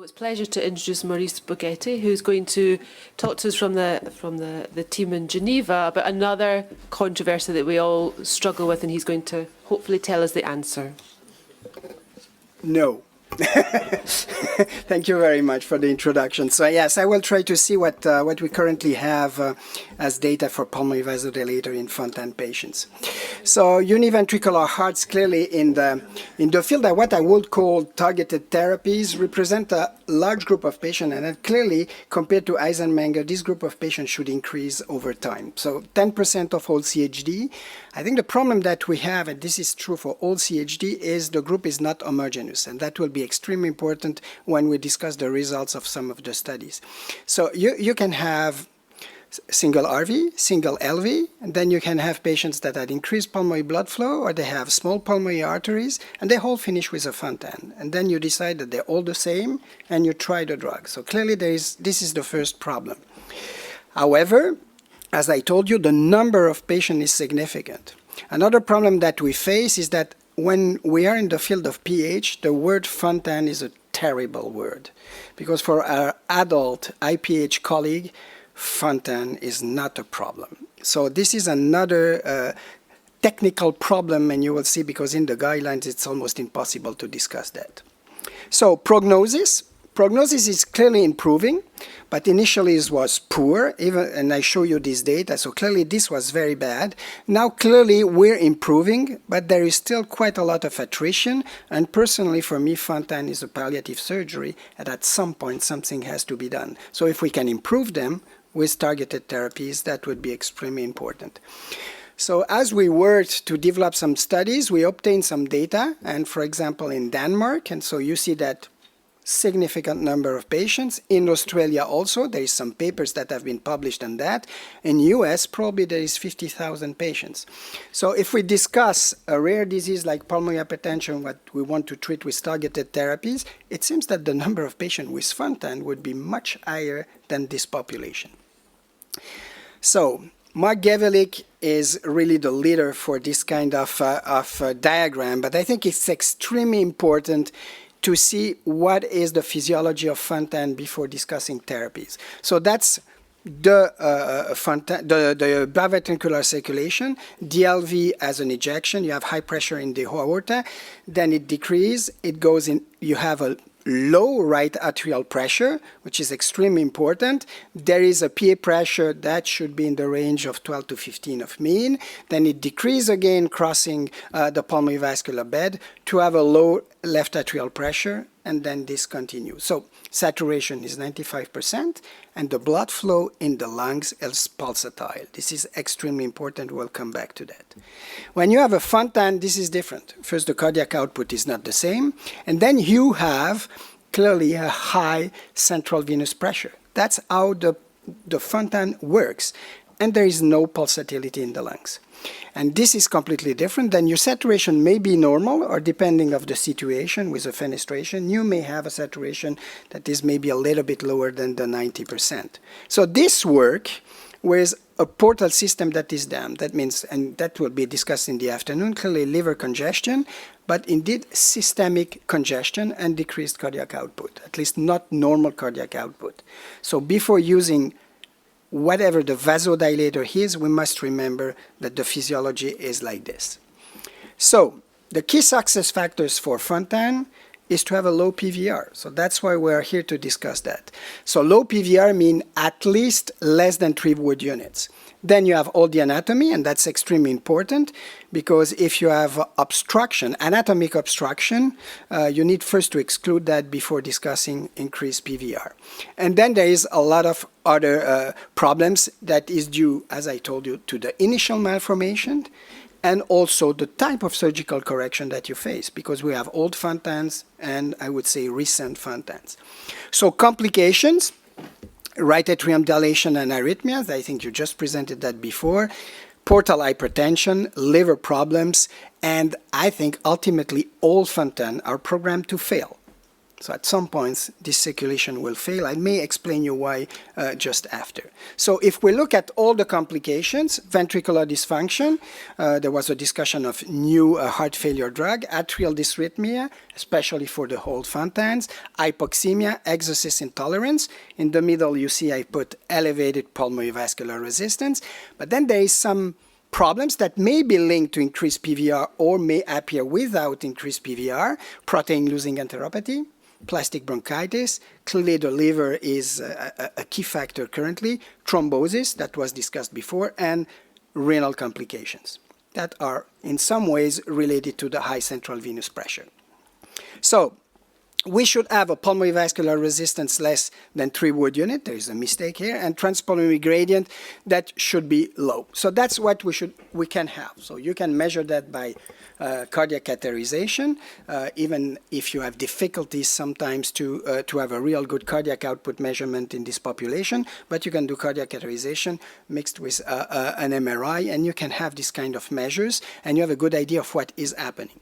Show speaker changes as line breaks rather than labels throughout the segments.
It's a pleasure to introduce Maurice Beghetti, who's going to talk to us from the team in Geneva about another controversy that we all struggle with, and he's going to hopefully tell us the answer.
No. Thank you very much for the introduction. So yes, I will try to see what we currently have as data for pulmonary vasodilator in Fontan patients. So univentricular hearts clearly in the field of what I would call targeted therapies represent a large group of patients, and clearly compared to Eisenmenger, this group of patients should increase over time. So 10% of all CHD. I think the problem that we have, and this is true for all CHD, is the group is not homogeneous, and that will be extremely important when we discuss the results of some of the studies. So you can have single RV, single LV, and then you can have patients that had increased pulmonary blood flow, or they have small pulmonary arteries, and they all finish with a Fontan. And then you decide that they're all the same, and you try the drug. So clearly this is the first problem. However, as I told you, the number of patients is significant. Another problem that we face is that when we are in the field of PH, the word Fontan is a terrible word, because for our adult IPH colleague, Fontan is not a problem. So this is another technical problem, and you will see, because in the guidelines it's almost impossible to discuss that. So prognosis is clearly improving, but initially it was poor, and I show you this data, so clearly this was very bad. Now clearly we're improving, but there is still quite a lot of attrition, and personally for me Fontan is a palliative surgery, and at some point something has to be done. So if we can improve them with targeted therapies, that would be extremely important. So as we worked to develop some studies, we obtained some data, and for example in Denmark, and so you see that significant number of patients. In Australia also, there is some papers that have been published on that. In US, probably there is 50,000 patients. So if we discuss a rare disease like pulmonary hypertension, what we want to treat with targeted therapies, it seems that the number of patients with Fontan would be much higher than this population. So Mark Gevelig is really the leader for this kind of diagram, but I think it's extremely important to see what is the physiology of Fontan before discussing therapies. So that's the biventricular circulation, DLV as an ejection, you have high pressure in the aorta, then it decreases, it goes in, you have a low right atrial pressure, which is extremely important. There is a PA pressure that should be in the range of 12 to 15 of mean. Then it decreases again, crossing the pulmonary vascular bed to have a low left atrial pressure, and then this continues. So saturation is 95%, and the blood flow in the lungs is pulsatile. This is extremely important. We'll come back to that. When you have a Fontan, this is different. First, the cardiac output is not the same, and then you have clearly a high central venous pressure. That's how the Fontan works, and there is no pulsatility in the lungs. And this is completely different. Then your saturation may be normal, or depending of the situation with a fenestration, you may have a saturation that is maybe a little bit lower than the 90%. So this work with a portal system that is dammed, that means, and that will be discussed in the afternoon, clearly liver congestion, but indeed systemic congestion and decreased cardiac output, at least not normal cardiac output. So before using whatever the vasodilator is, we must remember that the physiology is like this. So the key success factors for Fontan is to have a low PVR. So that's why we're here to discuss that. So low PVR means at least less than 3 Wood units. Then you have all the anatomy, and that's extremely important, because if you have obstruction, anatomic obstruction, you need first to exclude that before discussing increased PVR. And then there is a lot of other problems that is due, as I told you, to the initial malformation, and also the type of surgical correction that you face, because we have old Fontans and I would say recent Fontans. So complications, right atrium dilation and arrhythmias, I think you just presented that before, portal hypertension, liver problems, and I think ultimately all Fontan are programmed to fail. So at some points, this circulation will fail. I may explain you why just after. So if we look at all the complications, ventricular dysfunction, there was a discussion of new heart failure drug, atrial dysrhythmia, especially for the whole fontaines, hypoxemia, exercise intolerance. In the middle, you see I put elevated pulmonary vascular resistance. But then there is some problems that may be linked to increased PVR or may appear without increased PVR, protein-losing enteropathy, plastic bronchitis. Clearly, the liver is a key factor currently, thrombosis, that was discussed before, and renal complications that are in some ways related to the high central venous pressure. So we should have a pulmonary vascular resistance less than 3 Wood unit. There is a mistake here. And transpulmonary gradient, that should be low. So that's what we can have. So you can measure that by cardiac catheterization, even if you have difficulties sometimes to have a real good cardiac output measurement in this population. But you can do cardiac catheterization mixed with an MRI, and you can have this kind of measures, and you have a good idea of what is happening.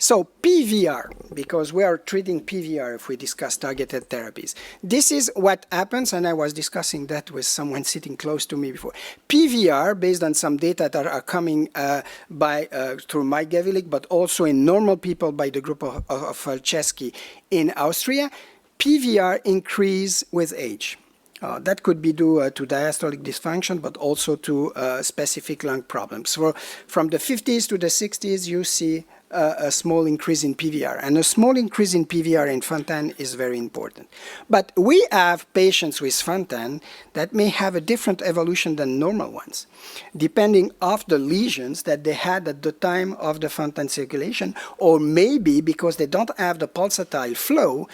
So PVR, because we are treating PVR if we discuss targeted therapies. This is what happens, and I was discussing that with someone sitting close to me before. PVR, based on some data that are coming through Mike Gavilic, but also in normal people by the group of Falczewski in Austria, PVR increase with age. That could be due to diastolic dysfunction, but also to specific lung problems. So from the 50s to the 60s, you see a small increase in PVR. And a small increase in PVR in fontan is very important. But we have patients with fontan that may have a different evolution than normal ones, depending on the lesions that they had at the time of the fontan circulation, or maybe because they don't have the pulsatile flow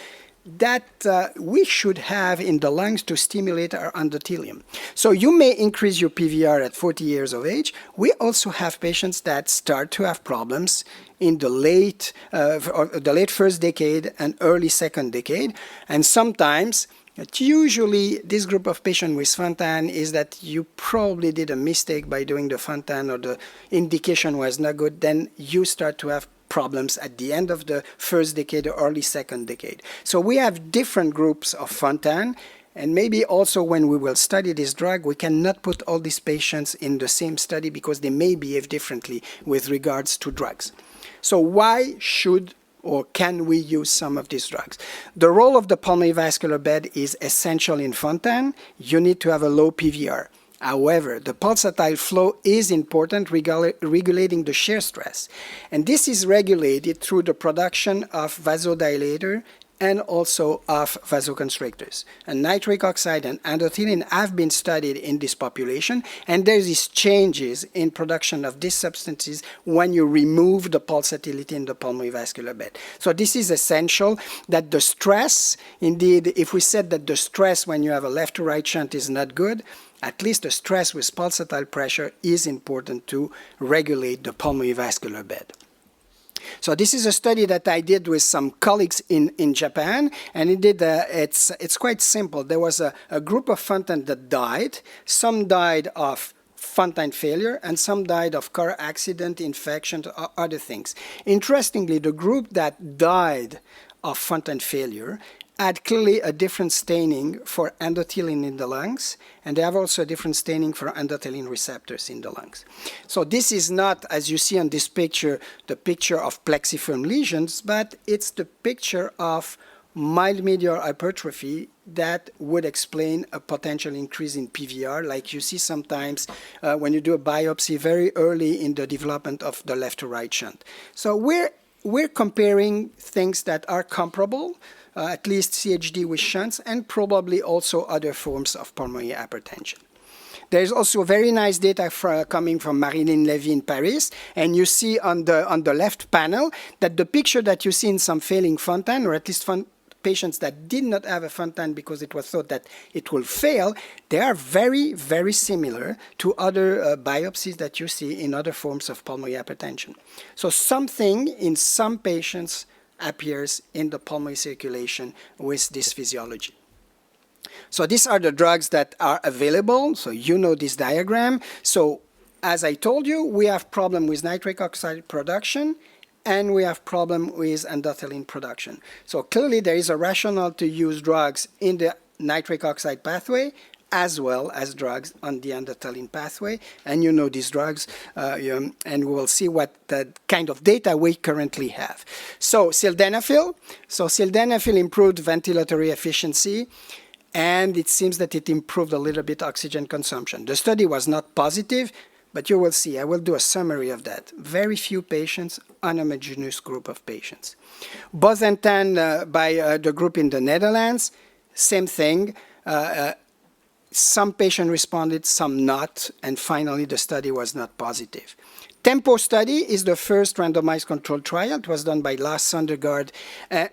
that we should have in the lungs to stimulate our endothelium. So you may increase your PVR at 40 years of age. We also have patients that start to have problems in the late first decade and early second decade. And sometimes, usually this group of patients with fontan is that you probably did a mistake by doing the fontan, or the indication was not good. Then you start to have problems at the end of the first decade or early second decade. So we have different groups of fontan, and maybe also when we will study this drug, we cannot put all these patients in the same study because they may behave differently with regards to drugs. So why should or can we use some of these drugs? The role of the pulmonary vascular bed is essential in fontan. You need to have a low PVR. However, the pulsatile flow is important, regulating the shear stress. And this is regulated through the production of vasodilator and also of vasoconstrictors. And nitric oxide and endothelin have been studied in this population, and there is changes in production of these substances when you remove the pulsatility in the pulmonary vascular bed. So this is essential, that the stress, indeed, if we said that the stress when you have a left to right shunt is not good, at least the stress with pulsatile pressure is important to regulate the pulmonary vascular bed. So this is a study that I did with some colleagues in Japan, and it's quite simple. There was a group of fontan that died. Some died of fontan failure, and some died of car accident, infection, or other things. Interestingly, the group that died of fontan failure had clearly a different staining for endothelin in the lungs, and they have also a different staining for endothelin receptors in the lungs. So this is not, as you see on this picture, the picture of plexiform lesions, but it's the picture of mild medial hypertrophy that would explain a potential increase in PVR, like you see sometimes when you do a biopsy very early in the development of the left to right shunt. So we're comparing things that are comparable, at least CHD with shunts, and probably also other forms of pulmonary hypertension. There's also very nice data coming from Marilyn Levy in Paris, and you see on the left panel that the picture that you see in some failing fontan, or at least patients that did not have a fontan because it was thought that it will fail, they are very, very similar to other biopsies that you see in other forms of pulmonary hypertension. So something in some patients appears in the pulmonary circulation with this physiology. So these are the drugs that are available. So you know this diagram. So as I told you, we have problem with nitric oxide production and we have problem with endothelin production. So clearly there is a rationale to use drugs in the nitric oxide pathway as well as drugs on the endothelin pathway. And you know these drugs, and we will see what the kind of data we currently have. So sildenafil. So sildenafil improved ventilatory efficiency, and it seems that it improved a little bit oxygen consumption. The study was not positive, but you will see. I will do a summary of that. Very few patients, unhomogeneous group of patients. Bosentan by the group in the Netherlands, same thing. Some patients responded, some not, and finally the study was not positive. TEMPO study is the first randomized controlled trial. It was done by Lars Søndergaard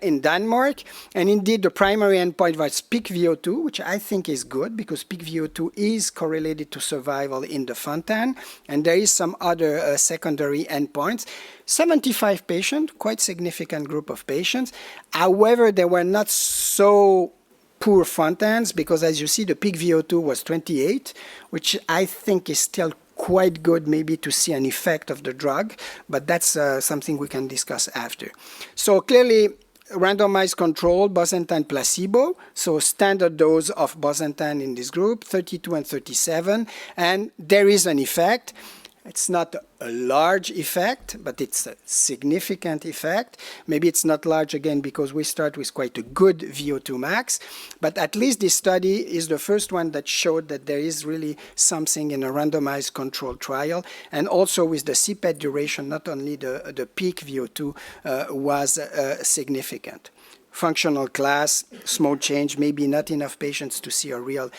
in Denmark. And indeed, the primary endpoint was peak VO2, which I think is good because peak VO2 is correlated to survival in the Fontan. And there is some other secondary endpoints. 75 patients, quite significant group of patients. However, they were not so poor Fontans because, as you see, the peak VO2 was 28, which I think is still quite good maybe to see an effect of the drug, but that's something we can discuss after. So clearly, randomized control, bosentan placebo, so standard dose of bosentan in this group, 32 and 37, and there is an effect. It's not a large effect, but it's a significant effect. Maybe it's not large again because we start with quite a good VO2 max, but at least this study is the first one that showed that there is really something in a randomized controlled trial, and also with the CPET duration, not only the peak VO2 was significant. Functional class, small change, maybe not enough patients to see a real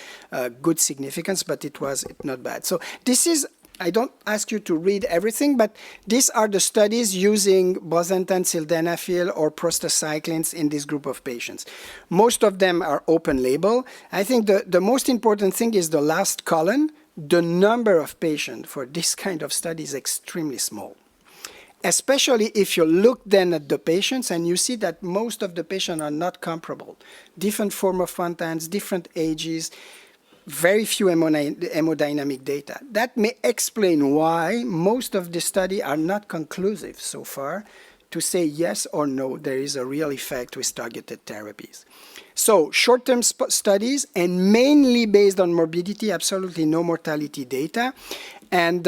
good significance, but it was not bad. So this is, I don't ask you to read everything, but these are the studies using bosentan, sildenafil, or prostacyclins in this group of patients. Most of them are open label. I think the most important thing is the last column. The number of patients for this kind of study is extremely small, especially if you look then at the patients and you see that most of the patients are not comparable. Different form of Fontans, different ages, very few hemodynamic data. That may explain why most of the study are not conclusive so far to say yes or no, there is a real effect with targeted therapies. So short-term studies, and mainly based on morbidity, absolutely no mortality data. And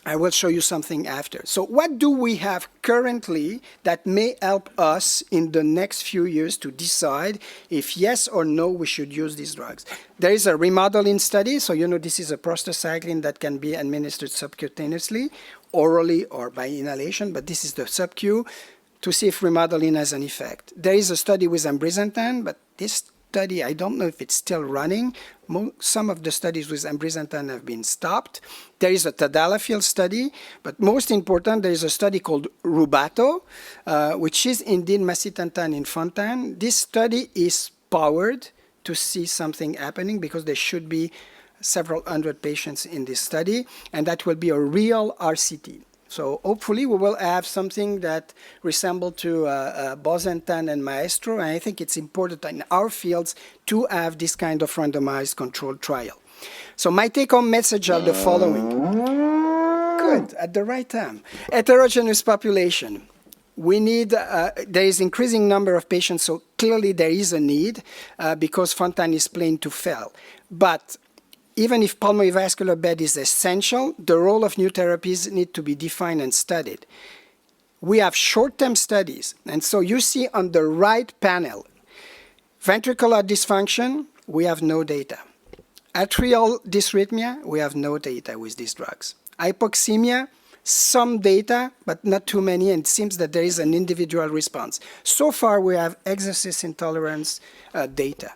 I will show you something after. So what do we have currently that may help us in the next few years to decide if yes or no we should use these drugs? There is a remodeling study. So you know this is a prostacyclin that can be administered subcutaneously, orally or by inhalation, but this is the subcu to see if remodeling has an effect. There is a study with ambrisentan, but this study, I don't know if it's still running. Some of the studies with ambrisentan have been stopped. There is a tadalafil study, but most important, there is a study called Rubato, which is indeed macitentan in Fontan. This study is powered to see something happening because there should be several hundred patients in this study, and that will be a real RCT. So hopefully we will have something that resembles to bosentan and Maestro, and I think it's important in our fields to have this kind of randomized controlled trial. So my take-home message are the following. Good, at the right time. Heterogeneous population. We need, there is increasing number of patients, so clearly there is a need because Fontan is plain to fail. But even if pulmonary vascular bed is essential, the role of new therapies need to be defined and studied. We have short-term studies, and so you see on the right panel, ventricular dysfunction, we have no data. Atrial dysrhythmia, we have no data with these drugs. Hypoxemia, some data, but not too many, and it seems that there is an individual response. So far, we have exercise intolerance data.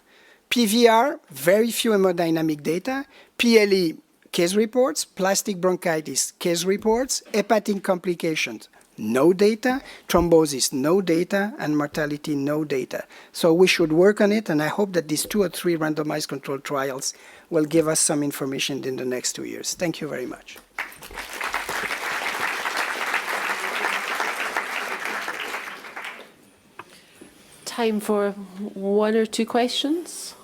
PVR, very few hemodynamic data. PLE, case reports. Plastic bronchitis, case reports. Hepatic complications, no data. Thrombosis, no data. And mortality, no data. So we should work on it, and I hope that these 2 or 3 randomized controlled trials will give us some information in the next 2 years. Thank you very much.
Time for 1 or 2 questions.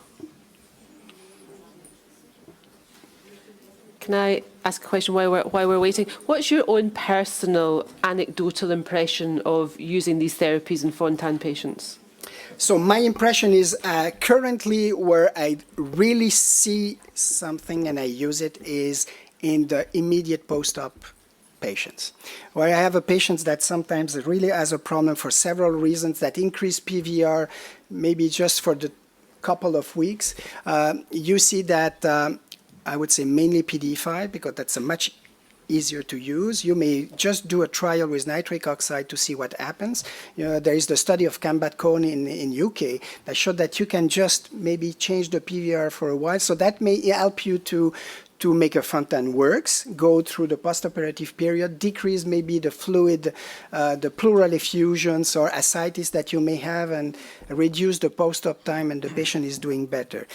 can I ask a question while we're waiting? What's your own personal anecdotal impression of using these therapies in Fontan patients?
So my impression is currently where I really see something and I use it is in the immediate post-op patients, where I have a patient that sometimes really has a problem for several reasons that increase PVR, maybe just for the couple of weeks. You see that I would say mainly PD5 because that's a much easier to use. You may just do a trial with nitric oxide to see what happens. There is the study of Kambat Cone in UK that showed that you can just maybe change the PVR for a while. So that may help you to make a Fontan works, go through the postoperative period, decrease maybe the fluid, the pleural effusions or ascites that you may have, and reduce the post-op time, and the patient is doing better.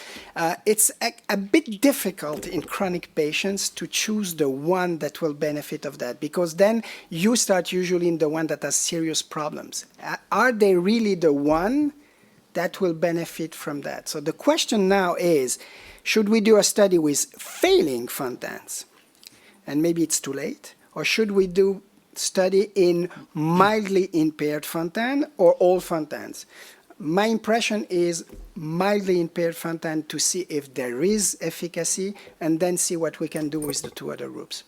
It's a bit difficult in chronic patients to choose the one that will benefit of that, because then you start usually in the one that has serious problems. Are they really the one that will benefit from that? So the question now is, should we do a study with failing Fontans? And maybe it's too late. Or should we do study in mildly impaired Fontan or all Fontans? My impression is mildly impaired Fontan to see if there is efficacy and then see what we can do with the two other groups.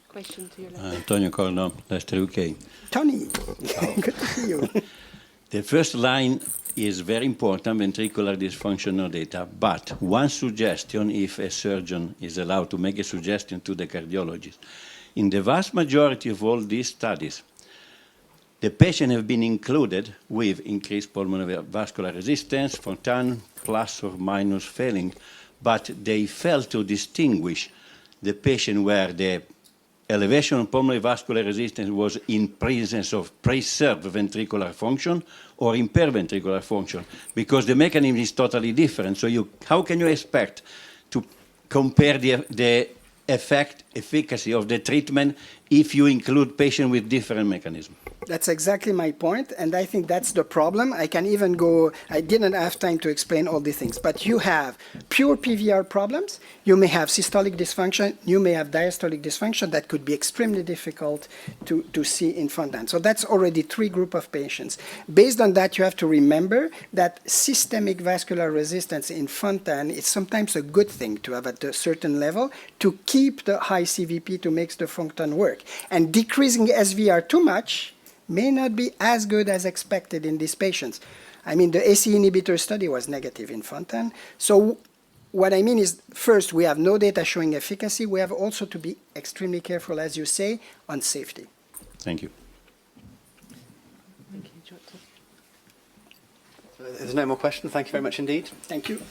Question to your left.
Antonio Corno, Leicester, UK.
Tony, good to see you.
The first line is very important, ventricular dysfunctional data, but one suggestion, if a surgeon is allowed to make a suggestion to the cardiologist. In the vast majority of all these studies, the patient have been included with increased pulmonary vascular resistance, Fontan, plus or minus failing, but they failed to distinguish the patient where the elevation of pulmonary vascular resistance was in presence of preserved ventricular function or impaired ventricular function, because the mechanism is totally different. So how can you expect to compare the efficacy of the treatment if you include patients with different mechanisms?
That's exactly my point, and I think that's the problem. I can even go, I didn't have time to explain all the things, but you have pure PVR problems, you may have systolic dysfunction, you may have diastolic dysfunction that could be extremely difficult to see in Fontan. So that's already 3 groups of patients. Based on that, you have to remember that systemic vascular resistance in Fontan is sometimes a good thing to have at a certain level to keep the high CVP to make the Fontan work. And decreasing SVR too much may not be as good as expected in these patients. I mean, the ACE inhibitor study was negative in Fontan. So what I mean is, first, we have no data showing efficacy. We have also to be extremely careful, as you say, on safety.
Thank you.
Thank you, Doctor.
There's no more questions. Thank you very much indeed.
Thank you.